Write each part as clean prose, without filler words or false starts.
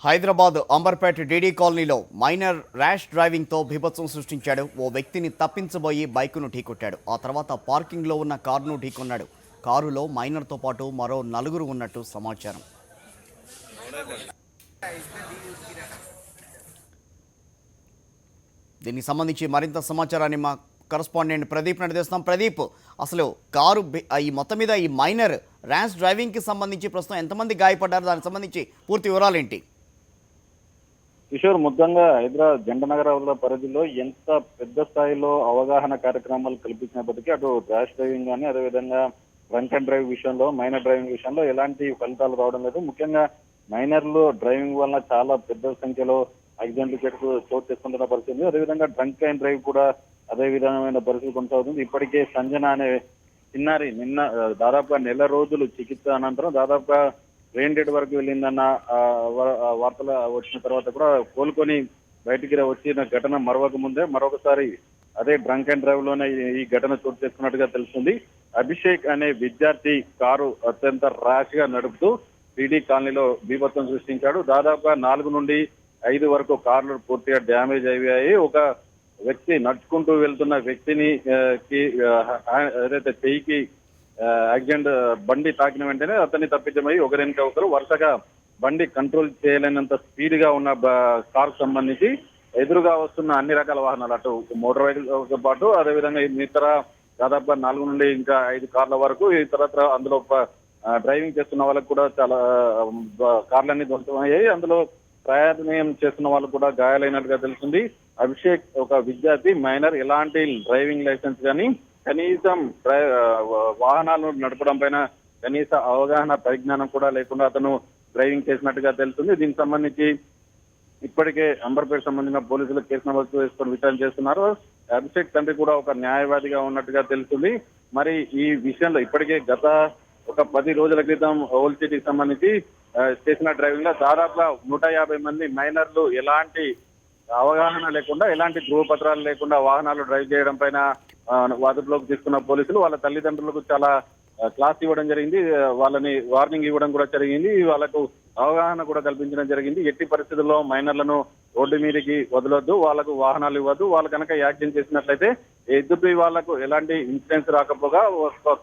Hyderabad Amberpet DD కాలనీలో minor rash డ్రైవింగ్తో బీభత్సం సృష్టించాడు. ఓ వ్యక్తిని తప్పించబోయి బైకును ఢీకొట్టాడు. ఆ తర్వాత పార్కింగ్లో ఉన్న కారును ఢీకొన్నాడు. కారులో మైనర్తో పాటు మరో నలుగురు ఉన్నట్టు సమాచారం. దీనికి సంబంధించి మరింత సమాచారాన్ని మా కరస్పాండెంట్ ప్రదీప్ నడిదేస్తున్నాం. ప్రదీప్, అసలు కారు ఈ మొత్తం మీద ఈ మైనర్ ర్యాష్ డ్రైవింగ్కి సంబంధించి ప్రస్తుతం ఎంతమంది గాయపడ్డారు, దానికి సంబంధించి పూర్తి వివరాలు ఏంటి? కిషోర్, ముఖ్యంగా హైదరాబాద్ జంటనగరాల పరిధిలో ఎంత పెద్ద స్థాయిలో అవగాహన కార్యక్రమాలు కల్పించినప్పటికీ అటు ర్యాష్ డ్రైవింగ్ కానీ అదేవిధంగా డ్రంక్ అండ్ డ్రైవ్ విషయంలో, మైనర్ డ్రైవింగ్ విషయంలో ఎలాంటి ఫలితాలు రావడం లేదు. ముఖ్యంగా మైనర్లు డ్రైవింగ్ వల్ల చాలా పెద్ద సంఖ్యలో యాక్సిడెంట్లు చోటు చేసుకుంటున్న పరిస్థితి. అదేవిధంగా డ్రంక్ అండ్ డ్రైవ్ కూడా అదే విధమైన పరిస్థితి కొనసాగుతుంది. ఇప్పటికే సంజన అనే చిన్నారి దాదాపుగా నెల రోజులు చికిత్స అనంతరం దాదాపుగా బ్రెయిన్ డెడ్ వరకు వెళ్ళిందన్న వార్తలు వచ్చిన తర్వాత కూడా కోలుకొని బయటికి వచ్చిన ఘటన మరొక ముందే మరొకసారి అదే డ్రంక్ అండ్ డ్రైవ్ లోనే ఈ ఘటన చోటు చేసుకున్నట్టుగా తెలుస్తుంది. అభిషేక్ అనే విద్యార్థి కారు అత్యంత ర్యాష్ గా నడుపుతూ పీడీ కాలనీలో బీభత్సం సృష్టించాడు. దాదాపుగా 4 నుండి 5 వరకు కార్లు పూర్తిగా డ్యామేజ్ అయ్యాయి. ఒక వ్యక్తి నడుచుకుంటూ వెళ్తున్న వ్యక్తిని ఏదైతే చెయ్యికి యాక్సిడెంట్ బండి తాకిన వెంటనే అతన్ని తప్పించమై ఒకరినక ఒకరు వరుసగా బండి కంట్రోల్ చేయలేనంత స్పీడ్ గా ఉన్న కారు సంబంధించి ఎదురుగా వస్తున్న అన్ని రకాల వాహనాలు, అటు మోటార్ వెహికల్తో పాటు అదేవిధంగా ఇతర దాదాపుగా 4 నుండి ఇంకా 5 కార్ల వరకు ఈ తర్వాత అందులో డ్రైవింగ్ చేస్తున్న వాళ్ళకు కూడా చాలా కార్లన్నీ ధ్వంసమయ్యాయి. అందులో ప్రయాణం చేస్తున్న వాళ్ళు కూడా గాయాలైనట్టుగా తెలుస్తుంది. అభిషేక్ ఒక విద్యార్థి, మైనర్, ఎలాంటి డ్రైవింగ్ లైసెన్స్ కానీ కనీసం వాహనాలు నడపడం పైన కనీస అవగాహన పరిజ్ఞానం కూడా లేకుండా అతను డ్రైవింగ్ చేసినట్టుగా తెలుస్తుంది. దీనికి సంబంధించి ఇప్పటికే అంబర్పేట సంబంధించిన పోలీసులు కేసు నమోదు చేసుకొని విచారణ చేస్తున్నారు. అభిషేక్ తండ్రి కూడా ఒక న్యాయవాదిగా ఉన్నట్టుగా తెలుస్తుంది. మరి ఈ విషయంలో ఇప్పటికే గత ఒక 10 రోజుల క్రితం ఓల్డ్ సిటీకి సంబంధించి చేసిన డ్రైవింగ్ లో దాదాపుగా 150 మంది మైనర్లు ఎలాంటి అవగాహన లేకుండా, ఎలాంటి ధృవపత్రాలు లేకుండా వాహనాలు డ్రైవ్ చేయడం పైన అదుపులోకి తీసుకున్న పోలీసులు వాళ్ళ తల్లిదండ్రులకు చాలా క్లాస్ ఇవ్వడం జరిగింది. వాళ్ళని వార్నింగ్ ఇవ్వడం కూడా జరిగింది. వాళ్ళకు అవగాహన కూడా కల్పించడం జరిగింది. ఎట్టి పరిస్థితుల్లో మైనర్లను రోడ్డు మీదకి వదలొద్దు, వాళ్ళకు వాహనాలు ఇవ్వద్దు. వాళ్ళు కనుక యాక్సిడెంట్ చేసినట్లయితే ఎదుటి వాళ్లకు ఎలాంటి ఇన్సిడెంట్స్ రాకపోగా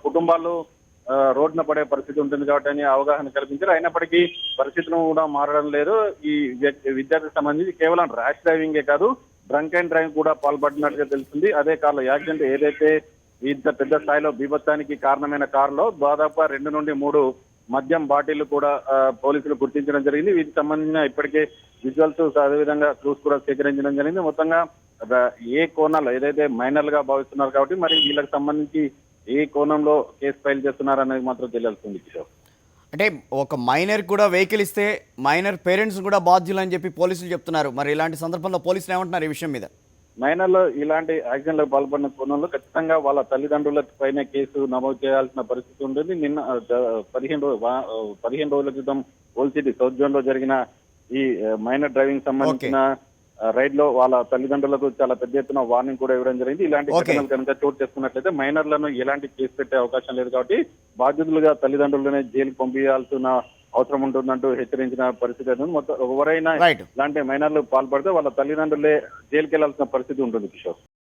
కుటుంబాలు రోడ్డున పడే పరిస్థితి ఉంటుంది కాబట్టి అని అవగాహన కల్పించారు. అయినప్పటికీ పరిస్థితులు కూడా మారడం లేదు. ఈ విద్యార్థికి సంబంధించి కేవలం ర్యాష్ డ్రైవింగే కాదు, డ్రంక్ అండ్ డ్రైవ్ కూడా పాల్పడినట్టుగా తెలుస్తుంది. అదే కారులో యాక్సిడెంట్ ఏదైతే ఇంత పెద్ద స్థాయిలో బీభత్సానికి కారణమైన కారులో దాదాపు 2 నుండి 3 మద్యం బాటిళ్లు కూడా పోలీసులు గుర్తించడం జరిగింది. వీటికి సంబంధించిన ఇప్పటికే విజువల్స్ అదేవిధంగా క్లూస్ కూడా సేకరించడం జరిగింది. మొత్తంగా ఏ కోణాల్లో ఏదైతే మైనర్లుగా భావిస్తున్నారు కాబట్టి మరి వీళ్ళకి సంబంధించి ఏ కోణంలో కేసు ఫైల్ చేస్తున్నారు అనేది మాత్రం తెలియాల్సింది కిషోర్. అంటే ఒక మైనర్ కూడా వెహికల్ ఇస్తే మైనర్ పేరెంట్స్ కూడా బాధ్యులు అని చెప్పి పోలీసులు చెప్తున్నారు. మరి ఇలాంటి సందర్భంలో పోలీసులు ఏమంటున్నారు ఈ విషయం మీద? మైనర్లు ఇలాంటి యాక్సిడెంట్లకు పాల్పడిన కోణంలో ఖచ్చితంగా వాళ్ళ తల్లిదండ్రుల పైన కేసు నమోదు చేయాల్సిన పరిస్థితి ఉంటుంది. నిన్న 15 రోజుల క్రితం ఓల్డ్ సిటీ సౌత్ జోన్ లో జరిగిన ఈ మైనర్ డ్రైవింగ్ సంబంధించిన రైడ్ లో వాళ్ళ తల్లిదండ్రులకు చాలా పెద్ద ఎత్తున వార్నింగ్ కూడా ఇవ్వడం జరిగింది. ఇలాంటి ఘటనలు కనుక చోటు చేసుకున్నట్లయితే మైనర్లను ఎలాంటి కేసు పెట్టే అవకాశం లేదు కాబట్టి బాధ్యతలుగా తల్లిదండ్రులనే జైలుకు పంపించాల్సిన అవసరం ఉంటుందంటూ హెచ్చరించిన పరిస్థితి. మొత్తం ఎవరైనా ఇలాంటి మైనర్లు పాల్పడితే వాళ్ళ తల్లిదండ్రులే జైలుకి వెళ్లాల్సిన పరిస్థితి ఉంటుంది కిషోర్.